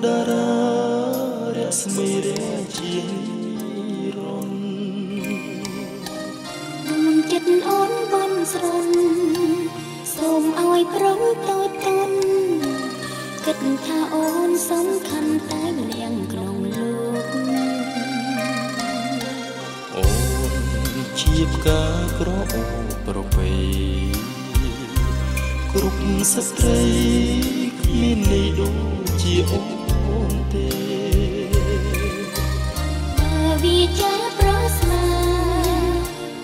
តារារស្មីរាជារនចិត្តអូនបនស្រន់សូមឲ្យប្រុងតូចតន់គិតថាអូនសំខាន់តែម្នាក់ក្នុងលោកអូនជាផ្កាក្រអូបប្រពៃគ្រប់ស្ត្រីគ្មានន័យដូចជាអូនទេវាចាប្រស្នា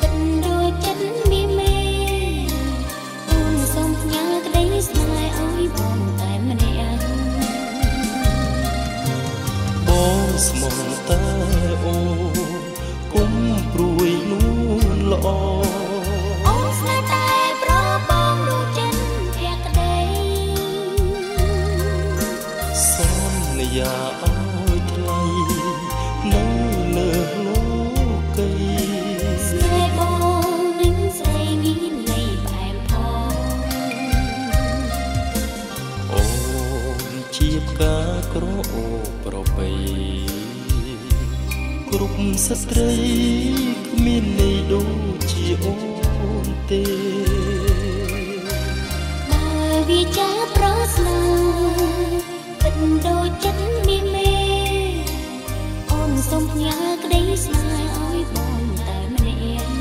ទឹកដូចចិត្តមានមេអូនសូមផ្ញើក្តីស្នេហ៍ឲ្យបងតែម្នាក់បងស្មោះតែអូនគុំព្រួយនួនល្អអូនស្នេហ៍តែប្របងដូចចិត្តភក្តីសន្យាឲ្យថ្លៃនៅលើលោកីស្នេហ៍បងនឹងស្រីមានន័យបែបផងអូនជាផ្កាក្រអូបប្រពៃគ្រប់ស្ត្រីគ្មានន័យដូចជាអូនទេបើវាចាប្រស្នាទឹកដូចចិត្តមានមេអូនសូមផ្ញើក្តីស្នេហ៍ឲ្យបងតែម្នាក់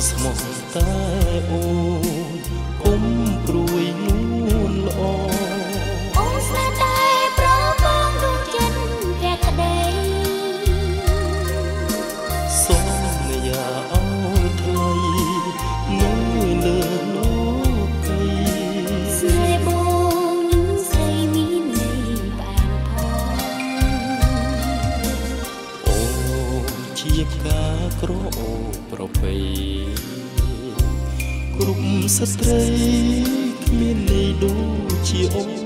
ស្មោះតែអូនគុំព្រួយនួនល្អអូនស្នេហ៍តែប្របងដូចចិត្តភក្តីសន្យាឲ្យថ្លៃនៅលើលោកីស្នេហ៍បងនឹងស្រីមានន័យបែបផងអូនជាផ្កាក្រអូបប្រពៃគ្រប់ស្ត្រីគ្មានន័យដូចជាអូន